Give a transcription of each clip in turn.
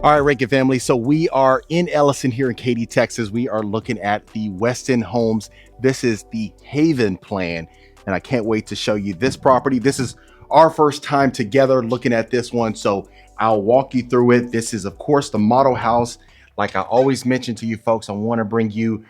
All right, Rankin family. So we are in Ellison here in Katy, Texas. We are looking at the Weston Homes. This is the Haven plan, and I can't wait to show you this property. This is our first time together looking at this one, so I'll walk you through it. This is, of course, the model house. Like I always mention to you folks, I want to bring you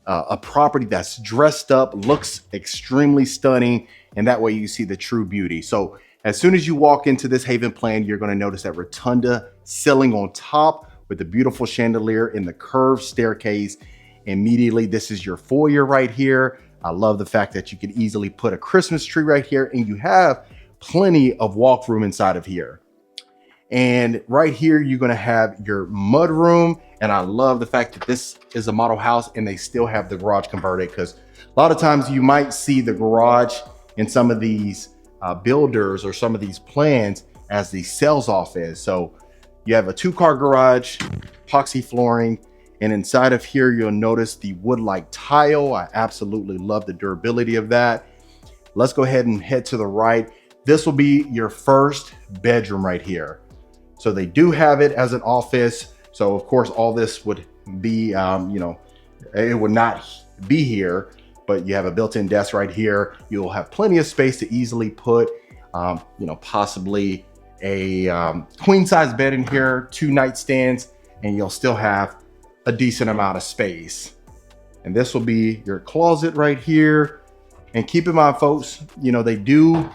a property that's dressed up, looks extremely stunning, and that way you see the true beauty. So as soon as you walk into this Haven plan, you're going to notice that rotunda ceiling on top with the beautiful chandelier and the curved staircase. Immediately, this is your foyer right here. I love the fact that you can easily put a Christmas tree right here, and you have plenty of walk room inside of here. And right here, you're going to have your mud room. And I love the fact that this is a model house and they still have the garage converted, because a lot of times you might see the garage in some of these builders or some of these plans as the sales office. So you have a 2-car garage, epoxy flooring, and inside of here, you'll notice the wood-like tile. I absolutely love the durability of that. Let's go ahead and head to the right. This will be your first bedroom right here. So they do have it as an office. So of course, all this would be, it would not be here, but you have a built-in desk right here. You'll have plenty of space to easily put, possibly a queen size bed in here, 2 nightstands, and you'll still have a decent amount of space. And this will be your closet right here. And keep in mind, folks, they do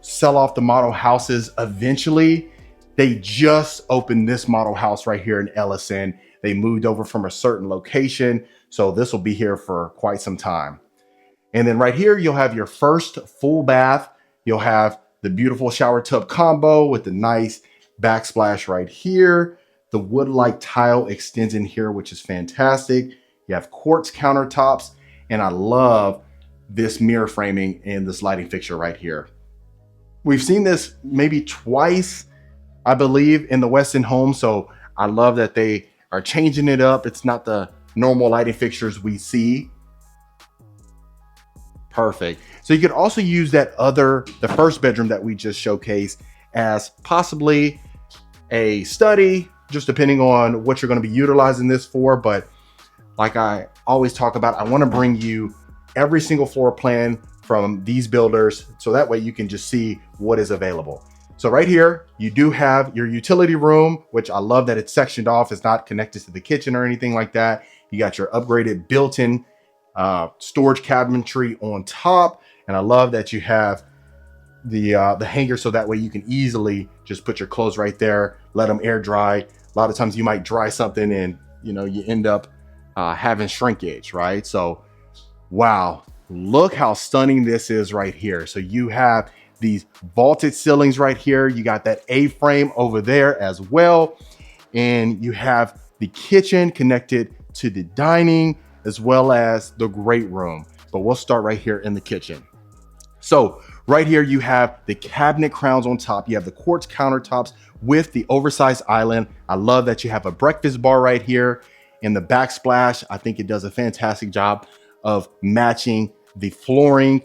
sell off the model houses eventually. They just opened this model house right here in Ellison. They moved over from a certain location, so this will be here for quite some time. And then right here, you'll have your first full bath. You'll have the beautiful shower tub combo with the nice backsplash right here. The wood-like tile extends in here, which is fantastic. You have quartz countertops, and I love this mirror framing and this lighting fixture right here. We've seen this maybe twice, I believe, in the Weston home. So I love that they are changing it up. It's not the normal lighting fixtures we see. Perfect. So you could also use the first bedroom that we just showcased as possibly a study, just depending on what you're going to be utilizing this for. But like I always talk about, I want to bring you every single floor plan from these builders, so that way you can just see what is available. So right here, you do have your utility room, which I love that it's sectioned off. It's not connected to the kitchen or anything like that. You got your upgraded built-in storage cabinetry on top. And I love that you have the hanger, so that way you can easily just put your clothes right there, let them air dry. A lot of times you might dry something and you end up having shrinkage, right? So wow, look how stunning this is right here. So you have these vaulted ceilings right here. You got that A-frame over there as well. And you have the kitchen connected to the dining as well as the great room. But we'll start right here in the kitchen. So right here, you have the cabinet crowns on top. You have the quartz countertops with the oversized island. I love that you have a breakfast bar right here. In the backsplash, I think it does a fantastic job of matching the flooring.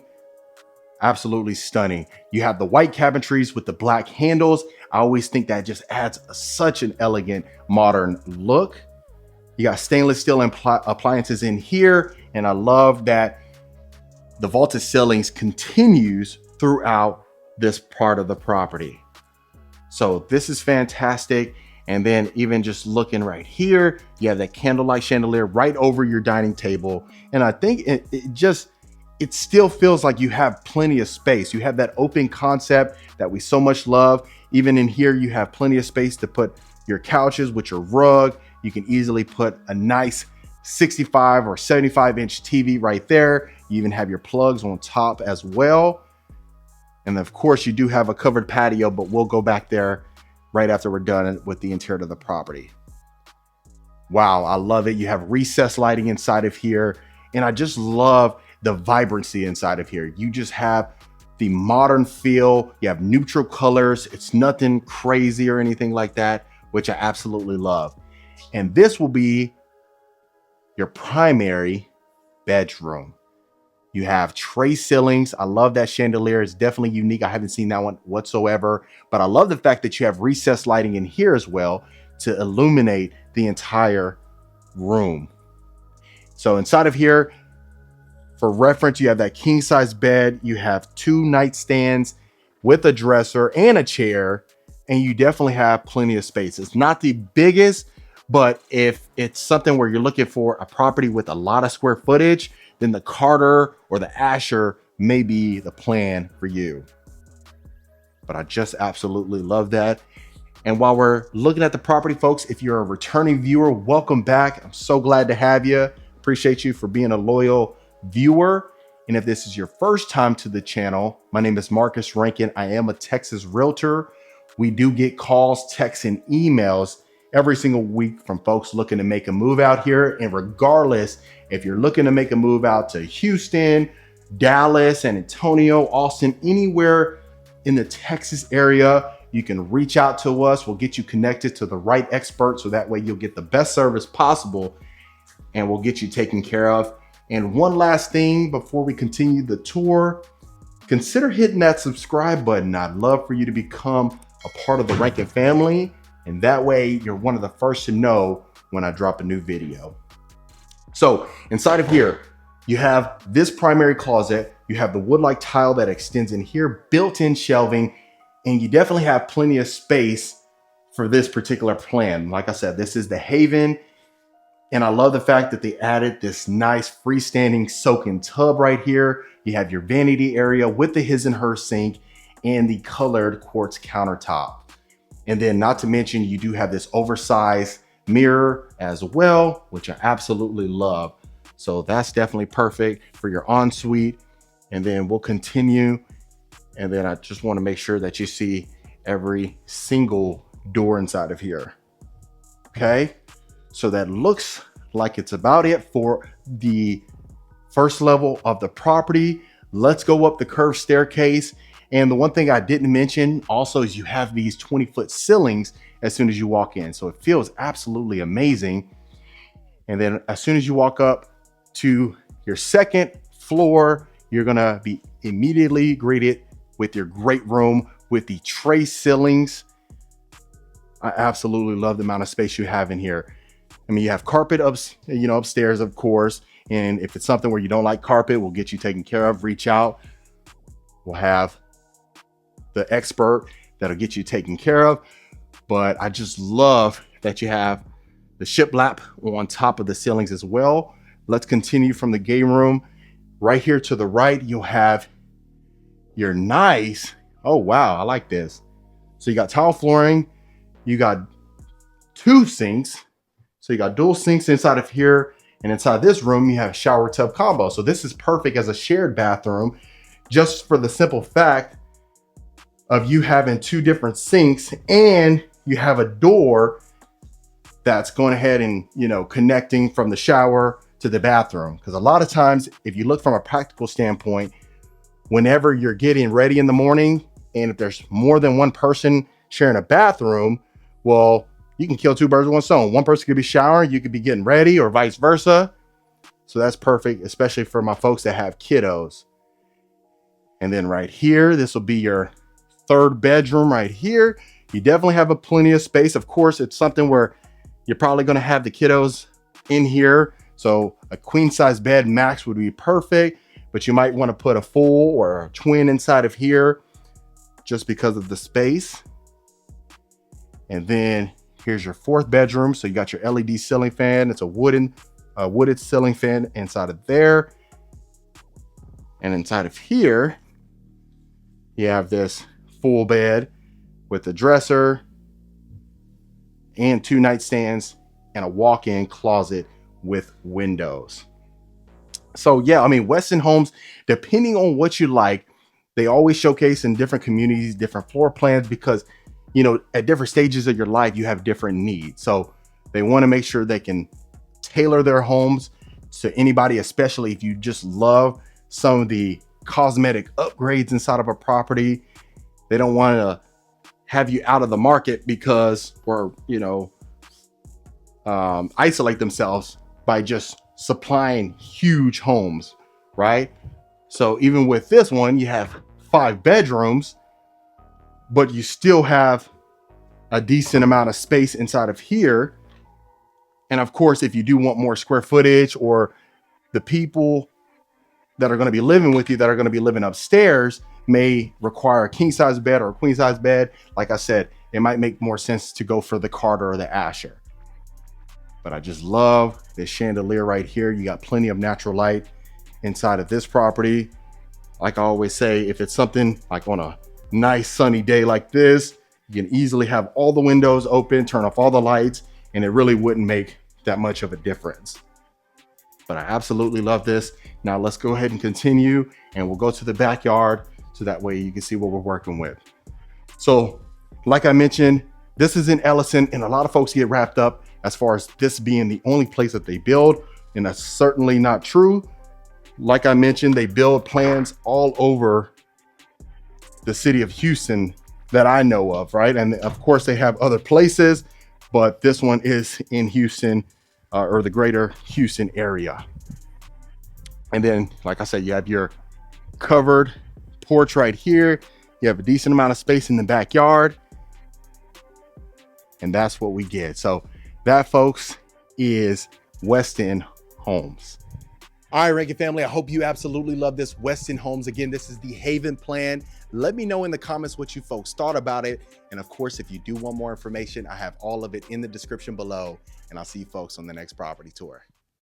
Absolutely stunning. You have the white cabinetries with the black handles. I always think that just adds such an elegant modern look. You got stainless steel appliances in here. And I love that the vaulted ceilings continues throughout this part of the property. So this is fantastic. And then even just looking right here, you have that candlelight chandelier right over your dining table. And I think it still feels like you have plenty of space. You have that open concept that we so much love. Even in here, you have plenty of space to put your couches with your rug. You can easily put a nice 65 or 75-inch TV right there. You even have your plugs on top as well. And of course, you do have a covered patio, but we'll go back there right after we're done with the interior of the property. Wow, I love it. You have recessed lighting inside of here. And I just love the vibrancy inside of here. You just have the modern feel. You have neutral colors. It's nothing crazy or anything like that, which I absolutely love. And this will be your primary bedroom. You have tray ceilings. I love that chandelier. It's definitely unique. I haven't seen that one whatsoever, but I love the fact that you have recessed lighting in here as well to illuminate the entire room. So inside of here, for reference, you have that king size bed, you have 2 nightstands with a dresser and a chair, and you definitely have plenty of space. It's not the biggest, but if it's something where you're looking for a property with a lot of square footage, then the Carter or the Asher may be the plan for you. But I just absolutely love that. And while we're looking at the property, folks, if you're a returning viewer, welcome back. I'm so glad to have you. Appreciate you for being a loyal viewer. And if this is your first time to the channel, my name is Marcus Rankin. I am a Texas realtor. We do get calls, texts, and emails every single week from folks looking to make a move out here. And regardless, if you're looking to make a move out to Houston, Dallas, San Antonio, Austin, anywhere in the Texas area, you can reach out to us. We'll get you connected to the right expert, so that way you'll get the best service possible and we'll get you taken care of. And one last thing before we continue the tour, consider hitting that subscribe button. I'd love for you to become a part of the Rankin family, and that way you're one of the first to know when I drop a new video. So inside of here, you have this primary closet, you have the wood-like tile that extends in here, built-in shelving, and you definitely have plenty of space for this particular plan. Like I said, this is the Haven, and I love the fact that they added this nice freestanding soak-in tub right here. You have your vanity area with the his and her sink and the colored quartz countertop. And then not to mention, you do have this oversized mirror as well, which I absolutely love. So that's definitely perfect for your ensuite. And then we'll continue. And then I just want to make sure that you see every single door inside of here. Okay, so that looks like it's about it for the first level of the property. Let's go up the curved staircase. And the one thing I didn't mention also is you have these 20-foot ceilings as soon as you walk in. So it feels absolutely amazing. And then as soon as you walk up to your second floor, you're gonna be immediately greeted with your great room with the tray ceilings. I absolutely love the amount of space you have in here. I mean, you have carpet upstairs, of course. And if it's something where you don't like carpet, we'll get you taken care of. Reach out. We'll have the expert that'll get you taken care of. But I just love that you have the shiplap on top of the ceilings as well. Let's continue from the game room. Right here to the right, you'll have your nice, oh wow, I like this. So you got tile flooring, you got 2 sinks. So you got dual sinks inside of here, and inside this room, you have a shower tub combo. So this is perfect as a shared bathroom, just for the simple fact of you having 2 different sinks, and you have a door that's going ahead and, connecting from the shower to the bathroom. Because a lot of times, if you look from a practical standpoint, whenever you're getting ready in the morning, and if there's more than one person sharing a bathroom, well, you can kill 2 birds with 1 stone. One person could be showering, you could be getting ready, or vice versa. So that's perfect, especially for my folks that have kiddos. And then right here, this will be your 3rd bedroom right here. You definitely have plenty of space. Of course, it's something where you're probably going to have the kiddos in here. So a queen size bed max would be perfect, but you might want to put a full or a twin inside of here just because of the space. And then here's your 4th bedroom. So you got your LED ceiling fan. It's a wooded ceiling fan inside of there. And inside of here, you have this full bed with a dresser and 2 nightstands and a walk-in closet with windows. So yeah, I mean, Weston Homes, depending on what you like, they always showcase in different communities, different floor plans, because at different stages of your life, you have different needs. So they want to make sure they can tailor their homes to anybody, especially if you just love some of the cosmetic upgrades inside of a property. They don't want to have you out of the market or isolate themselves by just supplying huge homes, right? So even with this one, you have 5 bedrooms, but you still have a decent amount of space inside of here. And of course, if you do want more square footage, or the people that are going to be living with you that are going to be living upstairs may require a king size bed or a queen size bed, like I said, it might make more sense to go for the Carter or the Asher. But I just love this chandelier right here. You got plenty of natural light inside of this property. Like I always say, if it's something like on a nice sunny day like this, you can easily have all the windows open, turn off all the lights, and it really wouldn't make that much of a difference. But I absolutely love this. Now let's go ahead and continue, and we'll go to the backyard so that way you can see what we're working with. So like I mentioned, this is in Ellison, and a lot of folks get wrapped up as far as this being the only place that they build, and that's certainly not true. Like I mentioned, they build plans all over the city of Houston that I know of, right? And of course they have other places, but this one is in Houston, or the greater Houston area. And then, like I said, you have your covered porch right here. You have a decent amount of space in the backyard, and that's what we get. So that, folks, is West End Homes. All right, Rankin family, I hope you absolutely love this West End Homes. Again, this is the Haven plan. Let me know in the comments what you folks thought about it. And of course, if you do want more information, I have all of it in the description below. And I'll see you folks on the next property tour.